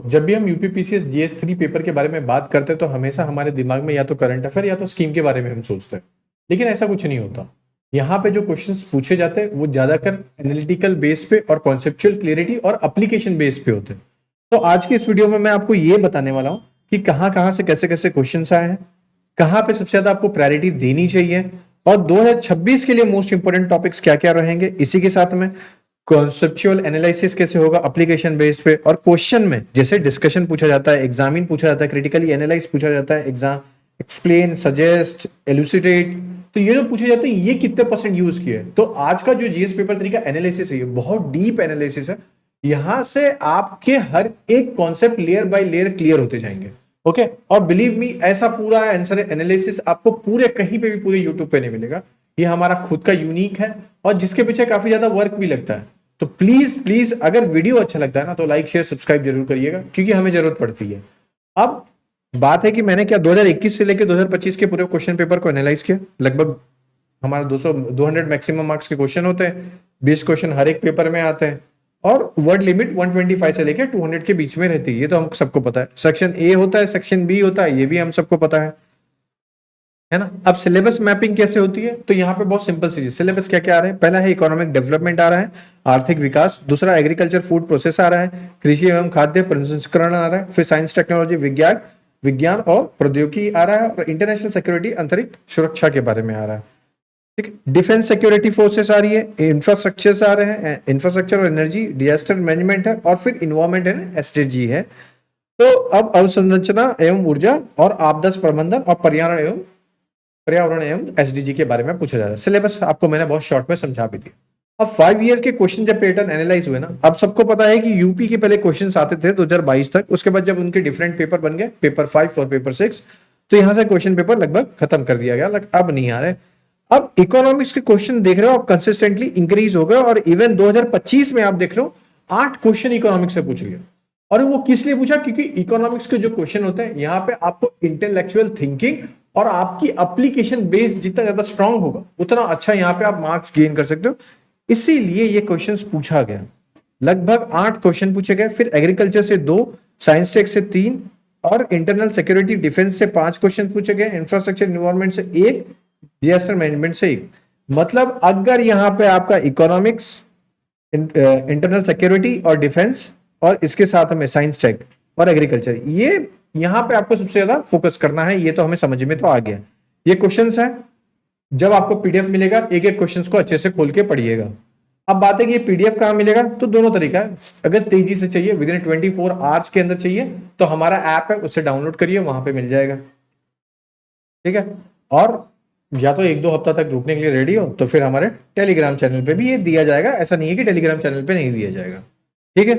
जब भी हम यूपीपीसीएस जीएस 3 पेपर के बारे में बात करते हैं तो हमेशा हमारे दिमाग में या तो करंट अफेयर या तो स्कीम के बारे में हम सोचते हैं, लेकिन ऐसा कुछ नहीं होता। यहाँ पे जो क्वेश्चंस पूछे जाते हैं वो ज्यादातर एनालिटिकल बेस पे और कॉन्सेप्चुअल क्लियरिटी और एप्लीकेशन बेस पे होते हैं। तो आज की इस वीडियो में मैं आपको ये बताने वाला हूँ कि कहाँ से कैसे कैसे क्वेश्चन आए हैं, कहाँ पे सबसे ज्यादा आपको प्रायोरिटी देनी चाहिए, और 2026 के लिए मोस्ट इंपोर्टेंट टॉपिक्स क्या क्या रहेंगे। इसी के साथ में कॉन्सेप्चुअल एनालिसिस कैसे होगा एप्लीकेशन बेस पे, और क्वेश्चन में जैसे डिस्कशन पूछा जाता है, एग्जामिन पूछा जाता है, क्रिटिकली एनालाइज पूछा जाता है, एग्जाम एक्सप्लेन, सजेस्ट, एलुसिडेट, तो ये जो पूछे जाते हैं ये कितने परसेंट यूज किए। तो आज का जो जीएस पेपर 3 का एनालिसिस है ये बहुत डीप एनालिसिस है। यहां से आपके हर एक concept layer by layer clear होते जाएंगे। ओके, और बिलीव मी ऐसा पूरा आंसर एनालिसिस आपको पूरे कहीं पे भी पूरे यूट्यूब पे नहीं मिलेगा। ये हमारा खुद का यूनिक है और जिसके पीछे काफी ज्यादा वर्क भी लगता है। तो प्लीज प्लीज अगर वीडियो अच्छा लगता है ना तो लाइक शेयर सब्सक्राइब जरूर करिएगा, क्योंकि हमें जरूरत पड़ती है। अब बात है कि मैंने क्या 2021 से लेकर 2025 के पूरे क्वेश्चन पेपर को एनालाइज किया। लगभग हमारा 200 मैक्सिमम मार्क्स के क्वेश्चन होते हैं, 20 क्वेश्चन हर एक पेपर में आते हैं, और वर्ड लिमिट 125 से लेकर 200 के बीच में रहती है। ये तो हम सबको पता है। सेक्शन ए होता है, सेक्शन बी होता है, ये भी हम सबको पता है ना। अब सिलेबस मैपिंग कैसे होती है, तो यहाँ पे बहुत सिंपल चीज है। सिलेबस क्या क्या आ रहा है, पहला है इकोनॉमिक डेवलपमेंट आ रहा है, आर्थिक विकास, दूसरा एग्रीकल्चर फूड प्रोसेस आ रहा है, कृषि एवं खाद्य प्रसंस्करण आ रहा है, फिर साइंस टेक्नोलॉजी विज्ञान और प्रौद्योगिकी आ रहा है, और इंटरनेशनल सिक्योरिटी अंतरिक्ष सुरक्षा के बारे में आ रहा है। ठीक है, डिफेंस सिक्योरिटी फोर्सेस आ रही है, इंफ्रास्ट्रक्चर आ रहे हैं, इंफ्रास्ट्रक्चर और एनर्जी, डिजास्टर मैनेजमेंट है, और फिर इन्वायरमेंट है, एसडीजी है। तो अब अवसंरचना एवं ऊर्जा और आपदा प्रबंधन और पर्यावरण एवं एसडीजी के बारे में पूछा जा रहा है। सिलेबस आपको मैंने बहुत शॉर्ट में समझा भी दिया। अब 5 ईयर के क्वेश्चन जब पैटर्न एनालाइज हुए ना, अब सबको पता है कि यूपी के पहले क्वेश्चन आते थे 2022 तक, उसके बाद जब उनके डिफरेंट पेपर बन गए, पेपर 5 और पेपर 6, तो यहां से क्वेश्चन पेपर लगभग खत्म कर दिया गया, अब नहीं आ रहे। अब इकोनॉमिक्स के क्वेश्चन देख रहे हो आप कंसिस्टेंटली इंक्रीज हो गए, और इवन 2025 में आप देख रहे हो 8 क्वेश्चन इकोनॉमिक्स से पूछ लिया। और वो किस लिए पूछा, क्योंकि इकोनॉमिक्स के जो क्वेश्चन होते हैं यहाँ पे आपको इंटेलेक्चुअल थिंकिंग और आपकी एप्लीकेशन बेस जितना ज्यादा स्ट्रांग होगा उतना अच्छा यहाँ पे आप मार्क्स गेन कर सकते हो। इसीलिए ये क्वेश्चंस पूछा गया। लगभग 8 क्वेश्चन पूछे गए, फिर एग्रीकल्चर से 2, साइंस टेक से 3, और इंटरनल सिक्योरिटी डिफेंस से 5 क्वेश्चन पूछे गए, इंफ्रास्ट्रक्चर एनवायरमेंट से 1, डिजास्टर मैनेजमेंट से 1। मतलब अगर यहाँ पे आपका इकोनॉमिक्स, इंटरनल सिक्योरिटी और डिफेंस, और इसके साथ में साइंस टेक और एग्रीकल्चर, ये यहां पे आपको सबसे ज्यादा फोकस करना है। ये तो हमें समझ में तो आ गया। ये क्वेश्चंस है, जब आपको पीडीएफ मिलेगा एक एक क्वेश्चंस को अच्छे से खोल के पढ़िएगा। अब बात है कि ये पीडीएफ कहां मिलेगा, तो दोनों तरीका है। अगर तेजी से चाहिए, विद इन 24 आवर्स के अंदर चाहिए, तो हमारा ऐप है उससे डाउनलोड करिए, वहां पे मिल जाएगा। ठीक है, और या तो 1-2 हफ्ता तक रुकने के लिए रेडी हो तो फिर हमारे टेलीग्राम चैनल पे भी ये दिया जाएगा। ऐसा नहीं है कि टेलीग्राम चैनल पे नहीं दिया जाएगा। ठीक है,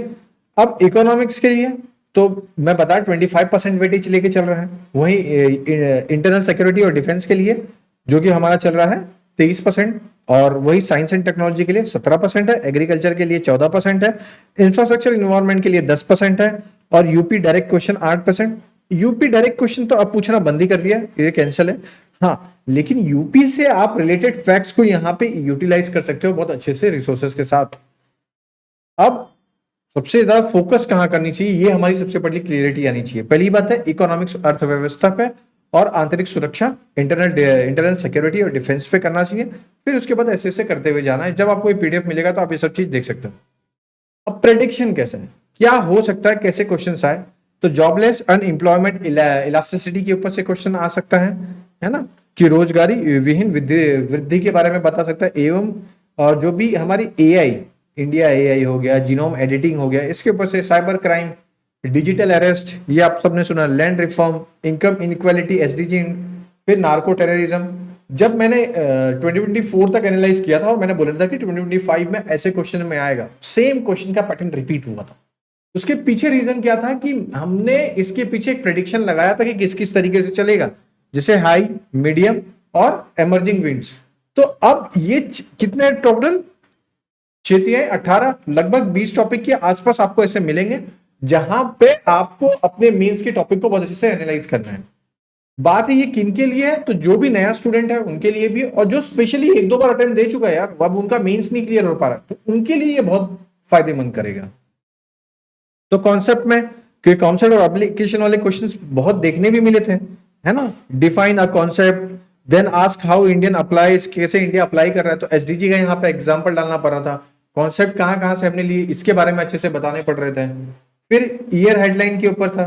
अब इकोनॉमिक्स के लिए तो मैं बता 25% वेटेज लेके चल रहा है। वहीं इंटरनल सिक्योरिटी और डिफेंस के लिए जो कि हमारा चल रहा है 23%, और वही साइंस एंड टेक्नोलॉजी के लिए 17% है, एग्रीकल्चर के लिए 14% है, इंफ्रास्ट्रक्चर इन्वायरमेंट के लिए 10% है, और UP direct question 8%। UP direct question तो अब पूछना बंद ही कर दिया, ये कैंसिल है। हाँ, लेकिन यूपी से आप रिलेटेड फैक्ट्स को यहां पे यूटिलाइज कर सकते हो बहुत अच्छे से रिसोर्सेज के साथ। अब सबसे ज्यादा फोकस कहां करनी चाहिए, ये हमारी सबसे बड़ी क्लियरिटी आनी चाहिए। पहली बात है इकोनॉमिक्स अर्थव्यवस्था पे और आंतरिक सुरक्षा, इंटरनल सिक्योरिटी और डिफेंस पे करना चाहिए। फिर उसके बाद ऐसे ऐसे करते हुए जाना है। जब आपको ये पीडीएफ मिलेगा तो आप ये सब चीज देख सकते हो। अब प्रेडिक्शन कैसे है, क्या हो सकता है, कैसे क्वेश्चन आए, तो जॉबलेस, अनएम्प्लॉयमेंट, इलास्टिसिटी के ऊपर से क्वेश्चन आ सकता है ना, कि रोजगारी विहीन वृद्धि के बारे में बता सकता है, एवं और जो भी हमारी एआई, इंडिया एआई हो गया, जीनोम एडिटिंग हो गया, इसके ऊपर से साइबर क्राइम, डिजिटल अरेस्ट, ये आप सबने सुना, land reform, income inequality, SDG, फिर नार्को टेररिज्म। जब मैंने 2024 तक एनालाइज किया था और मैंने बोला था कि 2025 में ऐसे क्वेश्चन में आएगा, सेम क्वेश्चन का पैटर्न रिपीट हुआ था। उसके पीछे रीजन क्या था कि हमने इसके पीछे एक प्रेडिक्शन लगाया था कि किस किस तरीके से चलेगा, जैसे हाई, मीडियम और एमर्जिंग विंड्स। तो अब ये कितने टोटल 6-18 लगभग 20 टॉपिक के आसपास आपको ऐसे मिलेंगे जहां पे आपको अपने मेंस के टॉपिक को बहुत अच्छे से एनालाइज करना है। बात है ये किन के लिए है, तो जो भी नया स्टूडेंट है उनके लिए भी, और जो स्पेशली 1-2 बार अटेम्प्ट दे चुका है यार, अब उनका मेंस नहीं क्लियर हो पा रहा, तो उनके लिए ये बहुत फायदेमंद करेगा। तो कॉन्सेप्ट में कि कॉन्सेप्ट और एप्लीकेशन वाले क्वेश्चंस बहुत देखने भी मिले थे, है ना। Define a concept, then ask how Indian applies, कैसे इंडिया अप्लाई कर रहा है, तो एसडीजी का यहाँ पे एग्जांपल डालना पड़ रहा था। कॉन्सेप्ट कहाँ कहाँ से हमने लिए इसके बारे में अच्छे से बताने पड़ रहे थे। फिर ईयर हेडलाइन के ऊपर था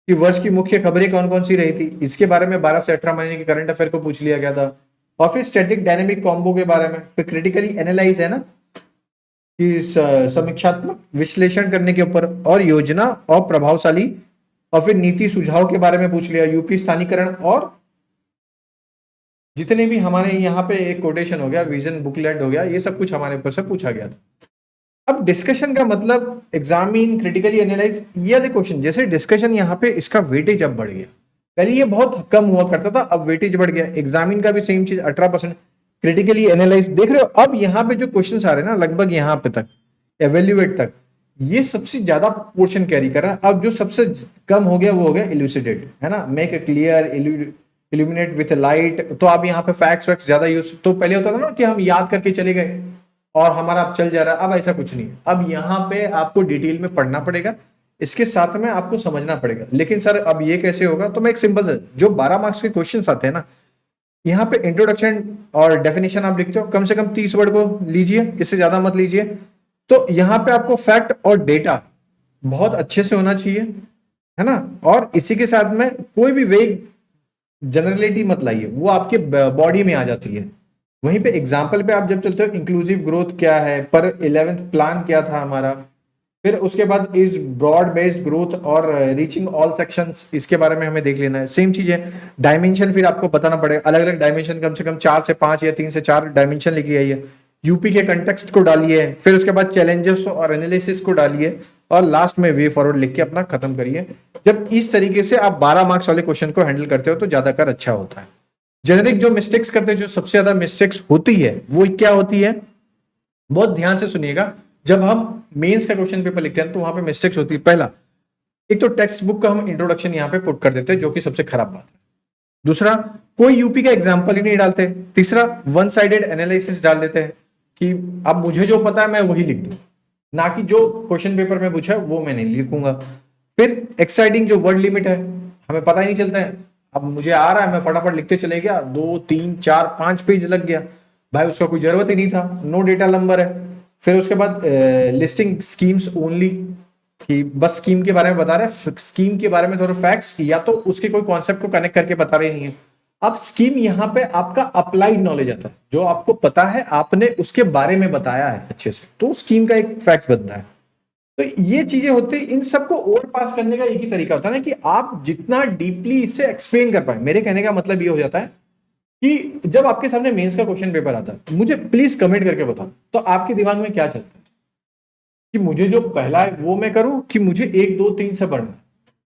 कि वर्ष की मुख्य खबरें कौन कौन सी रही थी, इसके बारे में 12 से 18 महीने के करंट अफेयर को पूछ लिया गया था। और फिर स्टैटिक डायनेमिक कॉम्बो के बारे में, फिर क्रिटिकली एनालाइज है ना कि समीक्षात्मक विश्लेषण करने के ऊपर, और योजना और प्रभावशाली, और फिर नीति सुझाव के बारे में पूछ लिया, यूपी स्थानीकरण, और जितने भी हमारे यहाँ पे एक कोटेशन हो गया, विजन बुकलेट हो गया, ये सब कुछ हमारे ऊपर से पूछा गया था। अब डिस्कशन का मतलब एग्जामिन, क्रिटिकली एनालाइज, ये वाले क्वेश्चन, जैसे डिस्कशन यहाँ पे इसका वेटेज अब बढ़ गया। पहले ये बहुत कम हुआ करता था, अब वेटेज बढ़ गया। एग्जामिन का भी सेम चीज 18%, क्रिटिकली एनालाइज देख रहे हो। अब यहाँ पे जो क्वेश्चंस आ रहे हैं ना, लगभग यहाँ पे तक एवेल्युएट तक, ये सबसे ज्यादा पोर्शन कैरी कर रहा है। अब जो सबसे कम हो गया वो हो गया इल्यूसिडेट, है ना, make a clear, illuminate with light. तो अब यहाँ पे फैक्ट्स वैक्ट्स ज्यादा यूज, तो पहले होता था ना कि हम याद करके चले गए और हमारा अब चल जा रहा है, अब ऐसा कुछ नहीं। अब यहाँ पे आपको डिटेल में पढ़ना पड़ेगा, इसके साथ में आपको समझना पड़ेगा। लेकिन सर अब ये कैसे होगा, तो मैं एक सिंपल से, जो 12 मार्क्स के क्वेश्चंस आते हैं ना, यहाँ पे इंट्रोडक्शन और डेफिनेशन आप लिखते हो, कम से कम 30 वर्ड को लीजिए, इससे ज्यादा मत लीजिए। तो यहाँ पे आपको फैक्ट और डेटा बहुत अच्छे से होना चाहिए, है ना। और इसी के साथ में कोई भी वेग जनरलिटी मत लाइए, वो आपके बॉडी में आ जाती है। वहीं पे एग्जाम्पल पे आप जब चलते हो, इंक्लूसिव ग्रोथ क्या है, पर 11th प्लान क्या था हमारा, फिर उसके बाद इज ब्रॉड बेस्ड ग्रोथ और रीचिंग ऑल सेक्शंस, इसके बारे में हमें देख लेना है। सेम चीज है, डायमेंशन फिर आपको बताना पड़ेगा, अलग अलग डायमेंशन, कम से कम 4 से 5 या 3 से 4 डायमेंशन लिखी गई है। यूपी के कंटेक्स्ट को डालिए, फिर उसके बाद चैलेंजेस और एनालिसिस को डालिए, और लास्ट में वे फॉरवर्ड लिख के अपना खत्म करिए। जब इस तरीके से आप 12 मार्क्स वाले क्वेश्चन को हैंडल करते हो तो ज्यादातर अच्छा होता है। जेनेरिक जो मिस्टेक्स करते हैं, जो सबसे ज्यादा मिस्टेक्स होती है वो क्या होती है, बहुत ध्यान से सुनिएगा। जब हम मेंस का क्वेश्चन पेपर लिखते हैं तो वहां पे मिस्टेक्स होती है। पहला, एक तो टेक्स्ट बुक का हम इंट्रोडक्शन यहाँ पे पुट कर देते हैं, जो कि सबसे खराब बात है। दूसरा, कोई यूपी का एग्जाम्पल ही नहीं डालते। तीसरा, वन साइडेड एनालिसिस डाल देते हैं कि अब मुझे जो पता है मैं वही लिख दूं, ना कि जो क्वेश्चन पेपर में पूछा है वो मैं नहीं लिखूंगा। फिर एक्साइटिंग जो वर्ड लिमिट है, हमें पता ही नहीं चलता है। अब मुझे आ रहा है, मैं फटाफट लिखते चले गया, 2 3 4 5 पेज लग गया, भाई उसका कोई जरूरत ही नहीं था, नो डेटा नंबर है। फिर उसके बाद लिस्टिंग स्कीम्स ओनली, कि बस स्कीम के बारे में बता रहे हैं, स्कीम के बारे में थोड़ा फैक्ट्स, या तो उसके कोई कॉन्सेप्ट को कनेक्ट करके बता रहे नहीं है। अब स्कीम यहाँ पे आपका अप्लाइड नॉलेज आता है, जो आपको पता है, आपने उसके बारे में बताया है अच्छे से, तो स्कीम का एक फैक्ट बनता है। तो ये चीजें होती है। इन सबको ओवर पास करने का एक ही तरीका होता है ना, कि आप जितना डीपली इसे एक्सप्लेन कर पाए। मेरे कहने का मतलब ये हो जाता है कि जब आपके सामने मेंस का क्वेश्चन पेपर आता है, मुझे प्लीज कमेंट करके बताओ तो आपके दिमाग में क्या चलता है, कि मुझे जो पहला है वो मैं करूं, कि मुझे 1 2 3 से पढ़ना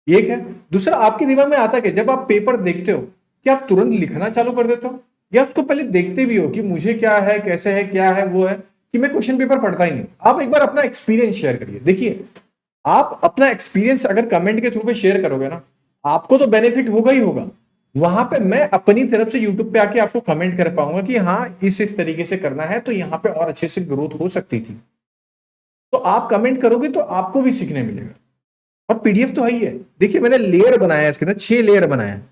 है। एक है। दूसरा, आपके दिमाग में आता है कि जब आप पेपर देखते हो, कि आप तुरंत लिखना चालू कर देते हो, या उसको पहले देखते भी हो कि मुझे क्या है, कैसे है, क्या है, वो है, कि मैं क्वेश्चन पेपर पढ़ता ही नहीं। आप एक बार अपना एक्सपीरियंस शेयर करिए। देखिए, आप अपना एक्सपीरियंस अगर कमेंट के थ्रू पे शेयर करोगे ना, आपको तो बेनिफिट होगा ही होगा। वहां पे मैं अपनी तरफ से यूट्यूब पे आके आपको कमेंट कर पाऊंगा कि हाँ, इस तरीके से करना है, तो यहाँ पे और अच्छे से ग्रोथ हो सकती थी। तो आप कमेंट करोगे तो आपको भी सीखने मिलेगा। और पीडीएफ तो है ही है। देखिए, मैंने लेयर बनाया है, इसके अंदर 6 लेयर बनाया है,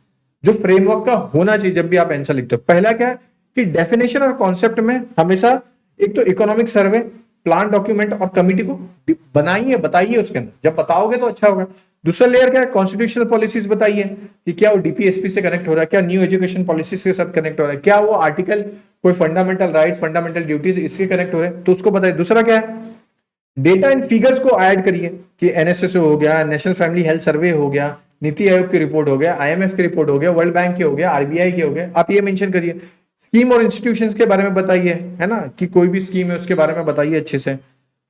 जो फ्रेमवर्क का होना चाहिए जब भी आप आंसर लिखते हो। पहला क्या है कि डेफिनेशन और कॉन्सेप्ट में हमेशा एक तो इकोनॉमिक सर्वे, प्लान डॉक्यूमेंट और कमिटी को बनाइए, बताइए उसके अंदर। जब बताओगे तो अच्छा होगा। दूसरा लेयर क्या है, कॉन्स्टिट्यूशनल पॉलिसीज बताइए कि क्या वो डीपीएसपी से कनेक्ट हो रहा है, क्या न्यू एजुकेशन पॉलिसीज के साथ कनेक्ट हो रहा है, क्या वो आर्टिकल कोई फंडामेंटल राइट, फंडामेंटल ड्यूटीज इसके कनेक्ट हो रहे हैं, तो उसको बताइए। दूसरा क्या है, डेटा एंड फिगर्स को ऐड करिए, कि एनएसएसओ हो गया, नेशनल फैमिली हेल्थ सर्वे हो गया, नीति आयोग की रिपोर्ट हो गया, आईएमएफ की रिपोर्ट हो गया, वर्ल्ड बैंक के हो गया, आरबीआई के हो गए, आप ये मेंशन करिए। स्कीम और इंस्टीट्यूशंस के बारे में बताइए, है ना, कि कोई भी स्कीम है उसके बारे में बताइए अच्छे से।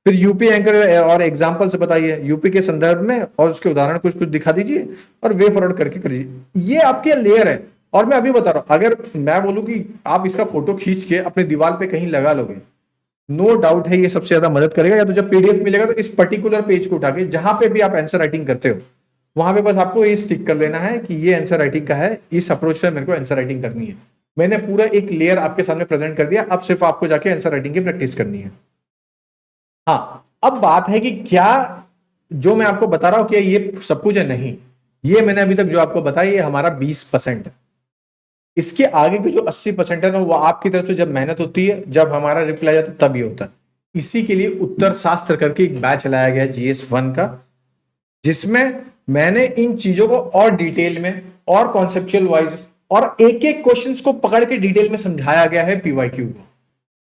फिर यूपी एंकर और एग्जांपल्स बताइए यूपी के संदर्भ में, और उसके उदाहरण कुछ कुछ दिखा दीजिए, और वे फॉरवर्ड करके करिए। ये आपके लेयर है। और मैं अभी बता रहा हूं, अगर मैं बोलूं कि आप इसका फोटो खींच के अपने दीवार पे कहीं लगा लोगे, नो डाउट है ये सबसे ज्यादा मदद करेगा। या तो जब पीडीएफ मिलेगा तो इस पर्टिकुलर पेज को उठा के, जहां पे भी आप आंसर राइटिंग करते हो, वहां पे बस आपको ये स्टिक कर लेना है कि ये आंसर राइटिंग का है, इस अप्रोच से मेरे को आंसर राइटिंग करनी है। मैंने पूरा एक लेयर आपके सामने प्रेजेंट कर दिया, अब सिर्फ आपको जाके आंसर राइटिंग की प्रैक्टिस करनी है। हाँ, अब बात है कि क्या जो मैं आपको बता रहा हूं कि ये सब कुछ है, नहीं, ये मैंने अभी तक जो आपको बताया ये हमारा 20% है। इसके आगे के जो 80% है ना, वो आपकी तरफ से जब मेहनत होती है, जब हमारा रिप्लाई आता है तभी होता है। इसी के लिए उत्तर शास्त्र करके एक बैच लाया गया है GS1 का, जिसमें मैंने इन चीजों को और डिटेल में और कॉन्सेप्चुअल वाइज और एक एक क्वेश्चंस को पकड़ के डिटेल में समझाया गया है PYQ को।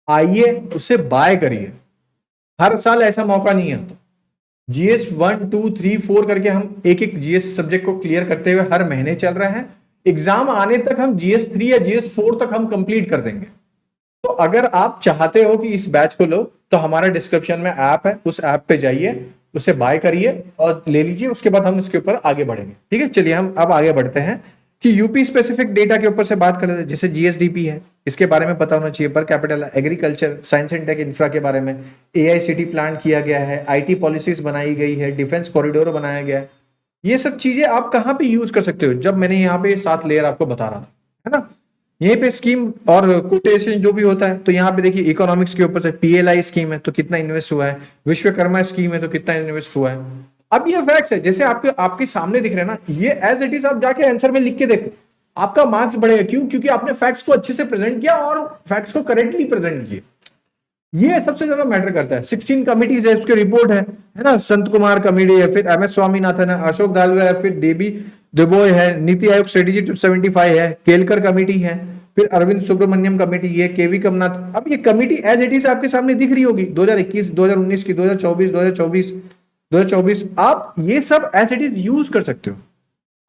आइए उसे बाय करिए। हर साल ऐसा मौका नहीं आता। GS 1 2 3 4 करके हम एक एक GS सब्जेक्ट को क्लियर करते हुए हर महीने चल रहे हैं। एग्जाम आने तक हम GS 3 या GS 4 तक हम कंप्लीट कर देंगे। तो अगर आप चाहते हो कि इस बैच को लो, तो हमारा डिस्क्रिप्शन में ऐप है, उस ऐप पे जाइए, उसे बाय करिए और ले लीजिए। उसके बाद हम इसके ऊपर आगे बढ़ेंगे। ठीक है, चलिए हम अब आगे बढ़ते हैं कि यूपी स्पेसिफिक डेटा के ऊपर से बात कर लेते हैं। जैसे GSDP है, इसके बारे में पता होना चाहिए। पर capital, agriculture, science and tech, infra के बारे में। AICT प्लान किया गया है, IT पॉलिसीज बनाई गई है, डिफेंस कॉरिडोर बनाया गया है। ये सब चीजें आप कहाँ पे यूज कर सकते हो, जब मैंने यहाँ पे 7 लेयर आपको बता रहा था, है ना। यहीं पे स्कीम और कोटेशन जो भी होता है, तो यहाँ पे देखिए इकोनॉमिक्स के ऊपर से PLI स्कीम है तो कितना इन्वेस्ट हुआ है, विश्वकर्मा स्कीम है तो कितना इन्वेस्ट हुआ है। अब ये फैक्ट्स है, जैसे आपके सामने दिख रहे हैं ना, ये एज इट इज आप जाके आंसर में लिख के देखो, आपका मार्क्स बढ़ेगा। क्यों? क्योंकि आपने फैक्ट्स को अच्छे से प्रेजेंट किया और फैक्ट्स को करेक्टली प्रेजेंट किया। ये सबसे ज्यादा मैटर करता है। 16 कमिटीज है, उसकी रिपोर्ट है ना। संत कुमार कमेटी है, फिर MS स्वामीनाथन है, अशोक दालवे है, फिर देबी दुबोय है, नीति आयोग स्ट्रेटेजी 275 है, केलकर कमेटी है, फिर अरविंद सुब्रमण्यम कमेटी, ये केवी कमनाथ। अब ये कमेटी एज इट इज आपके सामने दिख रही होगी, 2021, 2019 की, 2024 आप ये सब एज इट इज यूज कर सकते हो।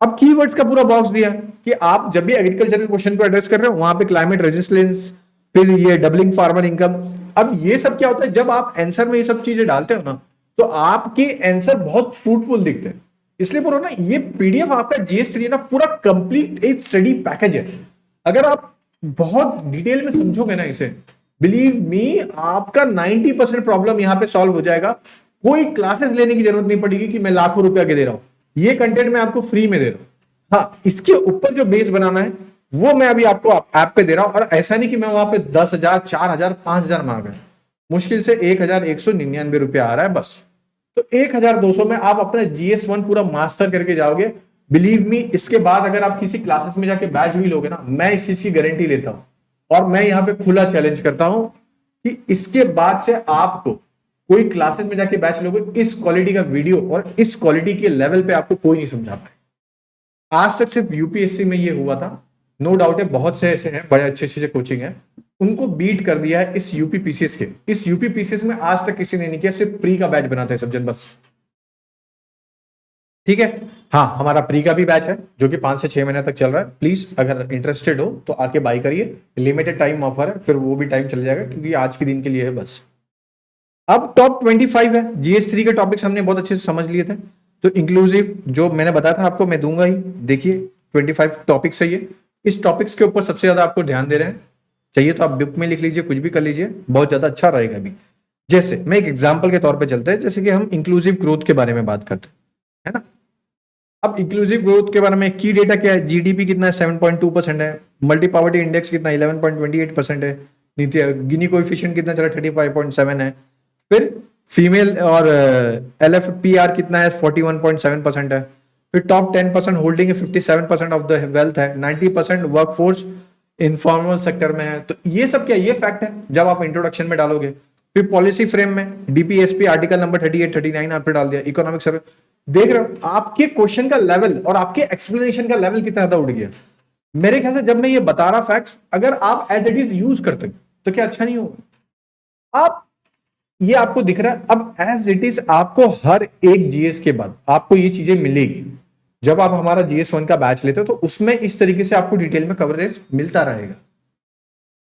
अब कीवर्ड्स का पूरा बॉक्स दिया कि आप जब भी एग्रीकल्चरल क्वेश्चन को एड्रेस कर रहे हो, वहां पे क्लाइमेट रेजिस्टेंस, फिर ये डबलिंग फार्मर इनकम। अब ये सब क्या होता है, जब आप आंसर में ये सब चीजें डालते हो ना, तो आपके आंसर बहुत फ्रूटफुल दिखते हैं। इसलिए बोलो ना, ये PDF आपका GS3 ना पूरा कंप्लीट एक स्टडी पैकेज है। अगर आप बहुत डिटेल में समझोगे ना इसे, बिलीव मी, आपका 90% प्रॉब्लम यहां पे सॉल्व हो जाएगा। कोई क्लासेस लेने की जरूरत नहीं पड़ेगी कि मैं लाखों रुपया के दे रहा हूं, ये कंटेंट मैं आपको फ्री में दे रहा हूं। हाँ, इसके ऊपर जो बेस बनाना है वो मैं अभी आपको ऐप पे दे रहा हूं। और ऐसा नहीं कि मैं वहां पे 10,000, 4,000, 5,000 मांग रहा हूं, मुश्किल से 1,199 रुपया आ रहा है बस। तो 1,200 में आप अपना GS1 पूरा मास्टर करके जाओगे। बिलीव मी, इसके बाद अगर आप किसी क्लासेस में जाके बैच भी लोगे ना, मैं इस चीज की गारंटी लेता हूं और मैं यहां पे खुला चैलेंज करता हूं कि इसके बाद से आपको कोई क्लासेस में जाके बैच लोगे, इस क्वालिटी का वीडियो और इस क्वालिटी के लेवल पे आपको कोई नहीं समझा पाए। आज तक सिर्फ UPSC में ये हुआ था, नो डाउट है, बहुत से ऐसे हैं बड़े अच्छे अच्छे कोचिंग है, उनको बीट कर दिया है इस UPPCS के। इस UPPCS में आज तक किसी ने नहीं किया, सिर्फ प्री का बैच बनाता है सब जन बस। ठीक है, हाँ, हमारा प्री का भी बैच है जो कि 5 से 6 महीने तक चल रहा है। प्लीज अगर इंटरेस्टेड हो तो आके बाई करिए, लिमिटेड टाइम ऑफर है, फिर वो भी टाइम चल जाएगा क्योंकि आज के दिन के लिए है बस। अब टॉप 25 है, GS3 के टॉपिक्स हमने बहुत अच्छे से समझ लिए थे। तो इंक्लूसिव जो मैंने बताया था आपको, मैं दूंगा ही। देखिए 25 टॉपिक्स है ये। इस टॉपिक्स के ऊपर सबसे ज्यादा आपको ध्यान दे रहे हैं, चाहिए तो आप बुक में लिख लीजिए, कुछ भी कर लीजिए, बहुत ज्यादा अच्छा रहेगा अभी। जैसे मैं एक एग्जांपल के तौर पे चलते हैं, जैसे कि हम इंक्लूसिव ग्रोथ के बारे में बात करते हैं, है ना। अब इंक्लूसिव ग्रोथ के बारे में की डेटा क्या है, GDP कितना है, 7.2% है। मल्टी पॉवर्टी इंडेक्स कितना, 11.28% है। नीति गिनी कोएफिशिएंट कितना चला, 35.7 है। फिर फीमेल और LFPR कितना है, 41.7% है। फिर टॉप 10% होल्डिंग है, 57% ऑफ द वेल्थ है। 90% वर्कफोर्स इनफॉर्मल सेक्टर में है। तो ये सब क्या, ये फैक्ट है जब आप इंट्रोडक्शन में डालोगे। फिर पॉलिसी फ्रेम में DPSP आर्टिकल नंबर 38, 39 आपने डाल दिया। इकोनॉमिक सर्वे, देख रहे हो आपके क्वेश्चन का लेवल और आपके एक्सप्लेनेशन का लेवल कितना ज्यादा उठ गया। मेरे ख्याल से जब मैं ये बता रहा फैक्ट्स, अगर आप एज इट इज यूज करते तो क्या अच्छा नहीं होगा। आप ये आपको दिख रहा है, अब एज इट इज आपको हर एक GS के बाद आपको ये चीजें मिलेगी। जब आप हमारा GS1 का बैच लेते हो तो उसमें इस तरीके से आपको डिटेल में कवरेज मिलता रहेगा।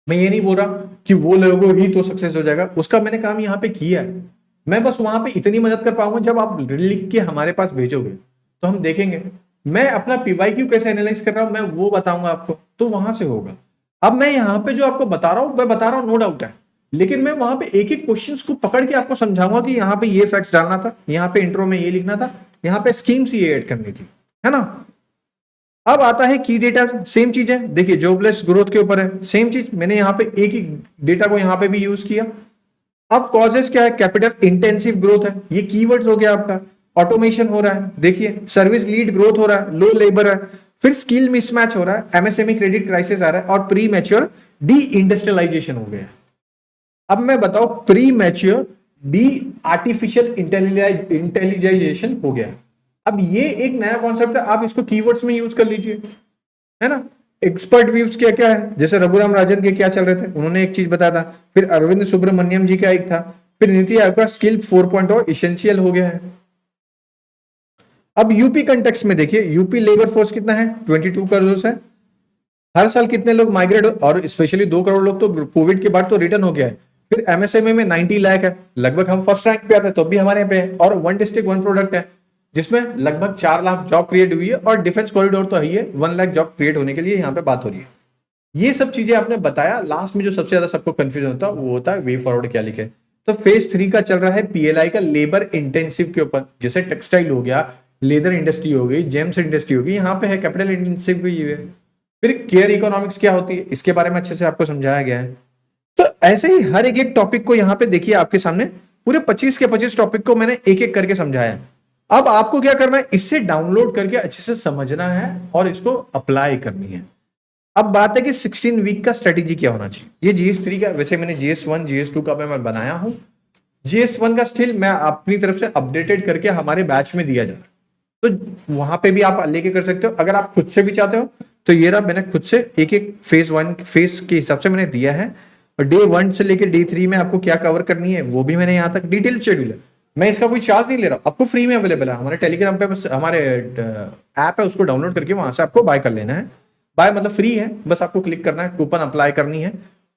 मैं ये नहीं बोल रहा कि वो लोगों ही तो सक्सेस हो जाएगा, उसका मैंने काम यहाँ पे किया है। मैं बस वहां पे इतनी मदद कर पाऊंगा, जब आप लिख के हमारे पास भेजोगे तो हम देखेंगे। मैं अपना PYQ कैसे एनालाइज कर रहा हूं, मैं वो बताऊंगा आपको, तो वहां से होगा। अब मैं यहाँ पे जो आपको बता रहा हूं, मैं बता रहा हूं, नो डाउट है, लेकिन मैं वहां पे एक एक क्वेश्चंस को पकड़ के आपको समझाऊंगा कि यहाँ पे ये फैक्ट्स डालना था, यहाँ पे इंट्रो में ये लिखना था, यहाँ पे स्कीम्स ये ऐड करनी थी, है ना। अब आता है की डेटा, सेम चीज है। देखिए जॉबलेस ग्रोथ के ऊपर है, सेम चीज मैंने यहाँ पे एक ही डेटा को यहाँ पे भी यूज किया। अब कॉजेस क्या है, कैपिटल इंटेंसिव ग्रोथ है, ये कीवर्ड्स हो गया आपका। ऑटोमेशन हो रहा है, देखिए सर्विस लीड ग्रोथ हो रहा है, लो लेबर है, फिर स्किल मिसमैच हो रहा है, एमएसएमई क्रेडिट क्राइसिस आ रहा है और प्री मैच्योर डी इंडस्ट्रियलाइजेशन हो गया है। अब मैं बताओ प्री मैच्योर डी आर्टिफिशियल इंटेलिजाइजेशन हो गया। अब ये एक नया कॉन्सेप्ट है, आप इसको कीवर्ड्स में यूज कर लीजिए, है ना। एक्सपर्ट व्यूज क्या क्या है, जैसे रघुराम राजन के क्या चल रहे थे, उन्होंने एक चीज बताया था, फिर अरविंद सुब्रमण्यम जी का एक था, फिर नीति आयोग का स्किल 4.0 इसेंशियल हो गया है। अब यूपी कंटेक्स्ट में देखिए, यूपी लेबर फोर्स कितना है, 22 करोड़ है। हर साल कितने लोग माइग्रेट, और स्पेशली 2 करोड़ लोग तो कोविड के बाद तो रिटर्न हो गया है। फिर एमएसएमई में 90 लाख है, लगभग हम फर्स्ट रैंक पे आते हैं तो भी हमारे यहाँ पे है। और वन डिस्ट्रिक्ट वन प्रोडक्ट है, जिसमें लगभग 4 लाख जॉब क्रिएट हुई है, और डिफेंस कॉरिडोर तो है ही है, 1 लाख जॉब क्रिएट होने के लिए यहाँ पे बात हो रही है। ये सब चीजें आपने बताया। लास्ट में जो सबसे ज्यादा सबको कंफ्यूजन होता है वो होता है वे फॉरवर्ड क्या लिखे। तो फेज 3 का चल रहा है पीएलआई का लेबर इंटेंसिव के ऊपर, जैसे टेक्सटाइल हो गया, लेदर इंडस्ट्री हो गई, जेम्स इंडस्ट्री हो गई, यहाँ पे है कैपिटल इंटेंसिव भी है। फिर केयर इकोनॉमिक्स क्या होती है, इसके बारे में अच्छे से आपको समझाया गया है। तो ऐसे ही हर एक टॉपिक को यहाँ पे देखिए, आपके सामने पूरे 25 के 25 टॉपिक को मैंने एक एक करके समझाया। अब आपको क्या करना है, इससे डाउनलोड करके अच्छे से समझना है और इसको अप्लाई करनी है। अब बात है कि 16 वीक का स्ट्रेटेजी क्या होना चाहिए। ये जीएस 3 का, वैसे मैंने जीएस 1 जीएस 2 का मैं बनाया हूं। जीएस 1 का स्टिल मैं अपनी तरफ से अपडेटेड करके हमारे बैच में दिया जा रहा है, तो वहां पे भी आप लेके कर सकते हो। अगर आप खुद से भी चाहते हो तो ये रहा, मैंने खुद से एक एक फेज के हिसाब से मैंने दिया है, और डे 1 से लेकर डे 3 में आपको क्या कवर करनी है वो भी मैंने यहाँ तक डिटेल शेड्यूल है। मैं इसका कोई चार्ज नहीं ले रहा, आपको फ्री में अवेलेबल है। हमारे टेलीग्राम पे बस हमारे ऐप है, उसको डाउनलोड करके वहां से आपको बाय कर लेना है। बाय मतलब फ्री है, बस आपको क्लिक करना है, कूपन अप्लाई करनी है,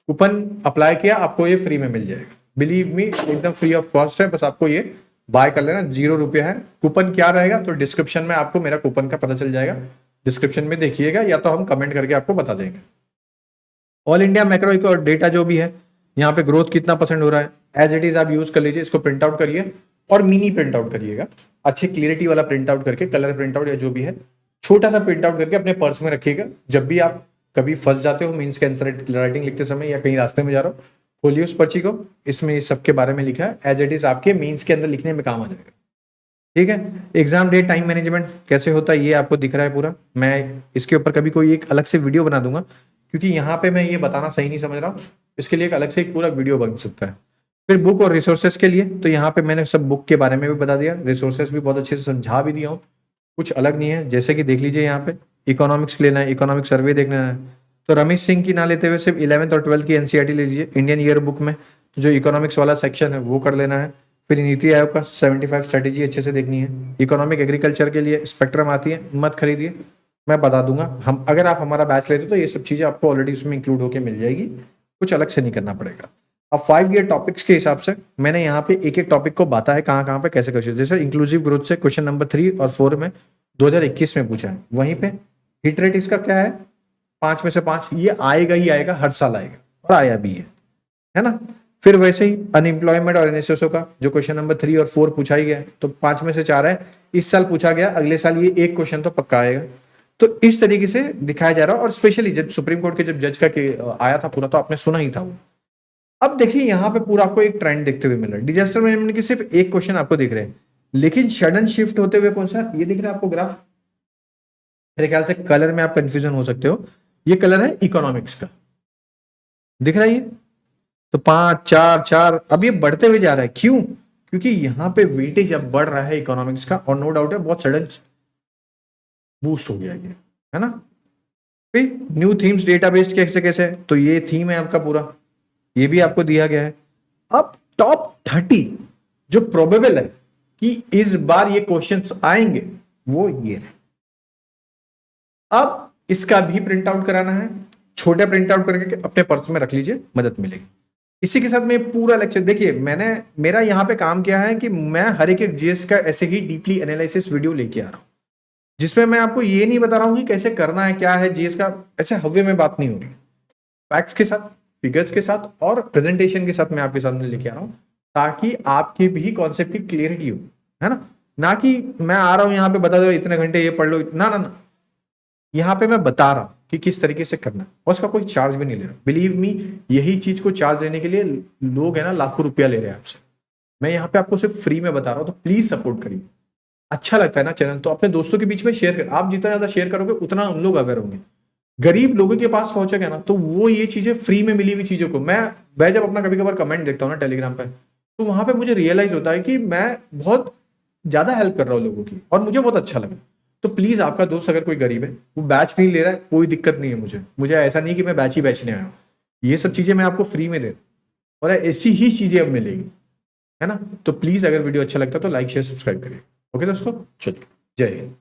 कूपन अप्लाई किया, आपको ये फ्री में मिल जाएगा। बिलीव मी, एकदम फ्री ऑफ कॉस्ट है, बस आपको ये बाय कर लेना, 0 रुपया है। कूपन क्या रहेगा तो डिस्क्रिप्शन में आपको मेरा कूपन का पता चल जाएगा, डिस्क्रिप्शन में देखिएगा, या तो हम कमेंट करके आपको बता देंगे। ऑल इंडिया मैक्रो और डेटा जो भी है, यहाँ पे ग्रोथ कितना % हो रहा है, एज इट इज आप यूज कर लीजिए, इसको प्रिंट आउट करिए और मिनी प्रिंट आउट करिएगा, अच्छे क्लियरिटी वाला प्रिंट आउट करके, कलर प्रिंट आउट या जो भी है, छोटा सा प्रिंट आउट करके अपने पर्स में रखिएगा। जब भी आप कभी फंस जाते हो मीन्स के आंसर राइटिंग लिखते समय, या कहीं रास्ते में जा रहे हो, खोलिए उस पर्ची को, इसमें इस सबके बारे में लिखा है, एज इट इज आपके मीन्स के अंदर लिखने में काम आ जाएगा। ठीक है, एग्जाम डे टाइम मैनेजमेंट कैसे होता है ये आपको दिख रहा है पूरा। मैं इसके ऊपर कभी कोई एक अलग से वीडियो बना दूंगा, क्योंकि यहाँ पे मैं ये बताना सही नहीं समझ रहा हूँ, इसके लिए एक अलग से एक पूरा वीडियो बन सकता है। फिर बुक और रिसोर्सेज के लिए, तो यहाँ पे मैंने सब बुक के बारे में भी बता दिया, रिसोर्सेज भी बहुत अच्छे से समझा भी दिया हूँ, कुछ अलग नहीं है। जैसे कि देख लीजिए यहाँ पे इकोनॉमिक्स लेना है, इकोनॉमिक सर्वे देखना है, तो रमेश सिंह की ना लेते हुए सिर्फ 11th और 12th की एनसीईआरटी ले लीजिए। इंडियन ईयर बुक में तो जो इकोनॉमिक्स वाला सेक्शन है वो कर लेना है। फिर नीति आयोग का 75 स्ट्रेटेजी अच्छे से देखनी है। इकोनॉमिक एग्रीकल्चर के लिए स्पेक्ट्रम आती है, मत खरीदिए, मैं बता दूंगा। हम अगर आप हमारा बैच लेते हो तो ये सब चीजें आपको ऑलरेडी उसमें इंक्लूड होकर मिल जाएगी, कुछ अलग से नहीं करना पड़ेगा। अब 5 ईयर टॉपिक्स के हिसाब से मैंने यहाँ पे एक एक टॉपिक को बाता है, कहाँ कहाँ पे कैसे कैसे। जैसे इंक्लूसिव ग्रोथ से क्वेश्चन नंबर 3 और 4 में 2021 में पूछा है, वहीं पे हिट रेट इसका क्या है, 5 में से 5, ये आएगा ही आएगा, हर साल आएगा, और आया भी है ना। फिर वैसे ही अनएम्प्लॉयमेंट और एनएसएसओ का जो क्वेश्चन नंबर 3 और 4 पूछा ही गया, तो 5 में से 4 है, इस साल पूछा गया, अगले साल ये एक क्वेश्चन तो पक्का आएगा। तो इस तरीके से दिखाया जा रहा है। और स्पेशली जब सुप्रीम कोर्ट के जब जज का आया था पूरा, तो आपने सुना ही था वो। अब देखिए यहाँ पे पूरा आपको एक ट्रेंड देखते हुए मिल रहा है। डिजास्टर मैनेजमेंट की सिर्फ एक क्वेश्चन आपको दिख रहे हैं, लेकिन सडन शिफ्ट होते हुए कौन सा ये दिख रहा है आपको ग्राफ, मेरे ख्याल से कलर में आप कंफ्यूजन हो सकते हो, ये कलर है इकोनॉमिक्स का, दिख रहा है ये। तो 5 4 4 अब ये बढ़ते हुए जा रहा है, क्यों? क्योंकि यहाँ पे वेटेज अब बढ़ रहा है इकोनॉमिक्स का, और नो डाउट है बहुत सडन बूस्ट हो गया ये, है ना। फिर न्यू थीम्स डेटाबेस कैसे कैसे, तो ये थीम है आपका पूरा, ये भी आपको दिया गया है। अब टॉप 30 जो प्रोबेबल है कि इस बार ये क्वेश्चंस आएंगे, वो ये है। अब इसका भी प्रिंट आउट कराना है, छोटे प्रिंट आउट करके अपने पर्स में रख लीजिए, मदद मिलेगी। इसी के साथ में पूरा लेक्चर देखिए, मेरा यहाँ पे काम किया है कि मैं हर एक जीएस का ऐसे ही डीपली एनालिसिस वीडियो लेके आ रहा हूं, जिसमें मैं आपको ये नहीं बता रहा हूं कि कैसे करना है, क्या है जीएस का, ऐसे हवे में बात नहीं हो रही। फैक्ट्स के साथ, फिगर्स के साथ और प्रेजेंटेशन के साथ मैं आपके सामने लेके आ रहा हूं, ताकि आपके भी कॉन्सेप्ट की क्लियरिटी हो, है ना कि मैं आ रहा हूं यहाँ पे बता दो इतने घंटे ये पढ़ लो, ना ना ना, यहाँ पे मैं बता रहा हूं कि किस तरीके से करना है, और उसका कोई चार्ज भी नहीं ले रहा। बिलीव मी, यही चीज को चार्ज लेने के लिए लोग है ना लाखों रुपया ले रहे हैं आपसे, मैं यहाँ पे आपको सिर्फ फ्री में बता रहा हूँ, तो प्लीज सपोर्ट करिए। अच्छा लगता है ना चैनल, तो अपने दोस्तों के बीच में शेयर कर। आप जितना ज्यादा शेयर करोगे उतना उन लोग अवेयर होंगे। गरीब लोगों के पास पहुंचेगा ना, तो वो ये चीजें फ्री में मिली हुई चीजों को, मैं जब अपना कभी कभार कमेंट देखता हूँ ना टेलीग्राम पे, तो वहां पे मुझे रियलाइज होता है कि मैं बहुत ज्यादा हेल्प कर रहा हूँ लोगों की, और मुझे बहुत अच्छा लगा। तो प्लीज आपका दोस्त अगर कोई गरीब है, वो बैच नहीं ले रहा है, कोई दिक्कत नहीं है मुझे ऐसा नहीं कि मैं बैच ही बेचने आया हूँ। ये सब चीजें मैं आपको फ्री में दे रहा हूँ, और ऐसी ही चीजें अब मिलेगी, है ना। तो प्लीज अगर वीडियो अच्छा लगता है तो लाइक शेयर सब्सक्राइब करिए। ओके दोस्तों, चलिए, जय हिंद।